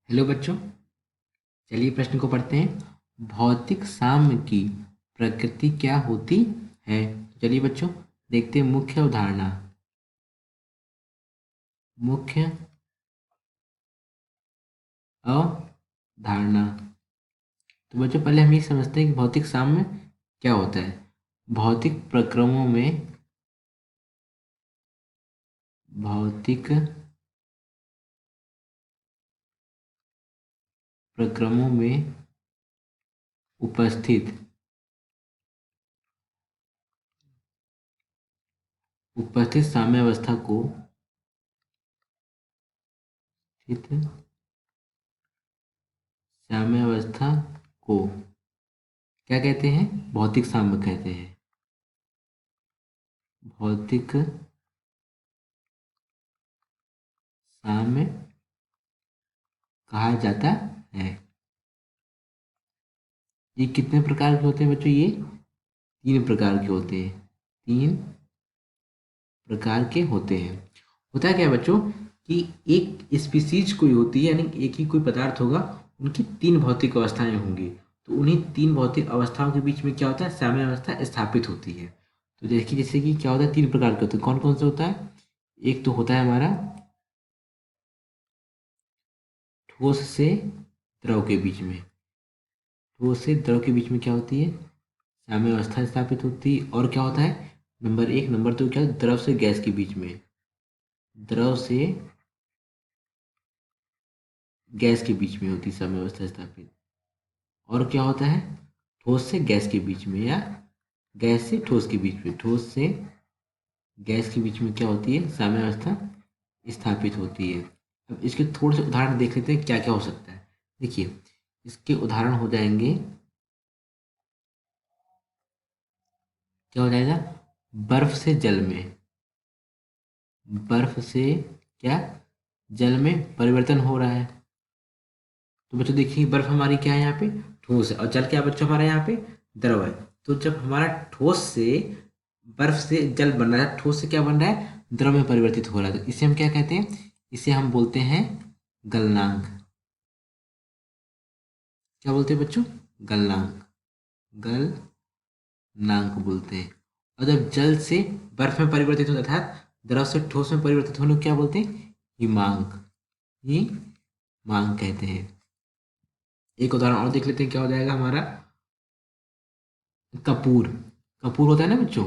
Hello बच्चों, चलिए प्रश्न को पढ़ते हैं। भौतिक साम्य की प्रकृति क्या होती है? चलिए बच्चों, देखते हैं मुख्य अवधारणा। मुख्य अवधारणा। तो बच्चों, पहले हम ये समझते हैं कि भौतिक साम्य क्या होता है। भौतिक प्रक्रमों में भौतिक प्रक्रमों में उपस्थित उपस्थित साम्यावस्था को स्थित साम्यावस्था को क्या कहते हैं? भौतिक साम्य कहते हैं। भौतिक साम्य कहा जाता है। ये कितने प्रकार के होते हैं बच्चों? ये तीन प्रकार के होते हैं। तीन प्रकार के होते हैं। होता है क्या बच्चों कि एक स्पीसीज कोई होती है, यानी एक ही कोई पदार्थ होगा, उनकी तीन भौतिक अवस्थाएं होंगी। तो उन्हीं तीन भौतिक अवस्थाओं के बीच में क्या होता है? साम्य अवस्था स्थापित होती है। तो देखिए, जैसे कि क्या होता है, तीन प्रकार के होते हैं। कौन कौन से होता है? एक तो होता है हमारा ठोस से द्रव के बीच में। ठोस से द्रव के बीच में क्या होती है? साम्य अवस्था स्थापित होती है। और क्या होता है? नंबर एक। नंबर दो क्या है? द्रव से गैस के बीच में। द्रव से गैस के बीच में होती है साम्य अवस्था स्थापित। और क्या होता है? ठोस से गैस के बीच में, या गैस से ठोस के बीच में। ठोस से गैस के बीच में क्या होती है? साम्य अवस्था स्थापित होती है। अब इसके थोड़े से उदाहरण देख लेते हैं, क्या क्या हो सकता है। देखिए, इसके उदाहरण हो जाएंगे। क्या हो जाएगा? बर्फ से जल में। बर्फ से क्या? जल में परिवर्तन हो रहा है। तो बच्चों देखिए, बर्फ हमारी क्या है? यहाँ पे ठोस है, और जल क्या बच्चों हमारा यहाँ पे द्रव है। तो जब हमारा ठोस से बर्फ से जल बन रहा है, ठोस से क्या बन रहा है? द्रव में परिवर्तित हो रहा है। तो इसे हम क्या कहते हैं? इसे हम बोलते हैं गलनांक। क्या बोलते हैं बच्चों? गलनांक। गलनांक बोलते हैं। और जब जल से बर्फ में परिवर्तित होता है, द्रव से ठोस में परिवर्तित होने को क्या बोलते हैं? हिमांक। हिमांक कहते हैं। एक उदाहरण और देख लेते हैं, क्या हो जाएगा हमारा? कपूर। कपूर होता है ना बच्चों,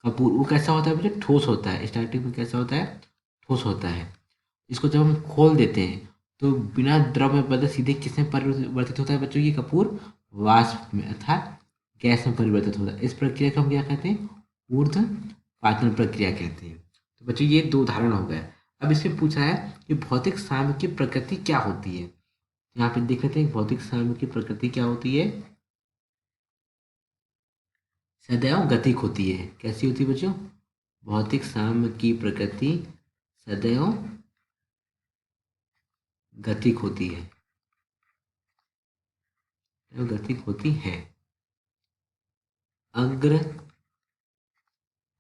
कपूर वो कैसा होता है बच्चों? ठोस होता है। स्टार्टिंग में कैसा होता है? ठोस होता है। इसको जब हम खोल देते हैं, तो बिना द्रव में बदले सीधे किसमें परिवर्तित होता है बच्चों? ये कपूर वाष्प में अर्थात गैस में परिवर्तित होता है। इस प्रक्रिया को हम क्या कहते हैं? ऊर्ध्वपातन प्रक्रिया कहते हैं। तो बच्चों, ये दो उदाहरण हो गए। अब इसमें पूछा है कि भौतिक साम्य की प्रकृति क्या होती है। यहाँ पे देख लेते हैं भौतिक साम्य की प्रकृति क्या होती है। सदैव गतिक होती है। कैसी होती है बच्चों? भौतिक साम्य की प्रकृति सदैव गतिक होती है। सदैव गतिक होती है। अग्र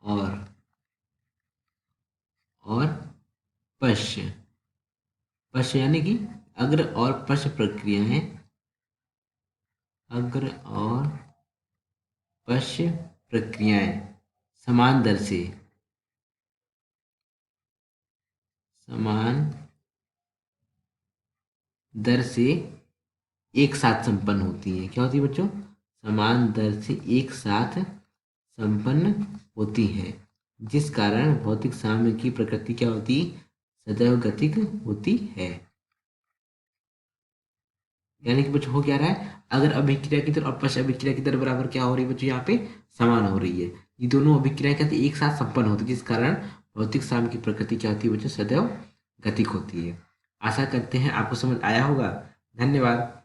और और पश्च। पश्च यानी कि अग्र और पश्च प्रक्रियाएं। अग्र और पश्च प्रक्रियाएं समान दर से समान दर से एक साथ संपन्न होती है। क्या होती है बच्चों? समान दर से एक साथ संपन्न होती है, जिस कारण भौतिक साम्य की प्रकृति क्या होती? सदैव गतिक होती है। यानी कि बच्चों हो क्या रहा है? अगर अभिक्रिया की दर और पश्च अभिक्रिया की दर बराबर क्या हो रही है बच्चों? यहाँ पे समान हो रही है। ये दोनों अभिक्रियाएं कहते हैं एक साथ संपन्न होती है, जिस कारण भौतिक साम्य की प्रकृति क्या होती है बच्चों? सदैव गतिक होती है। आशा करते हैं आपको समझ आया होगा। धन्यवाद।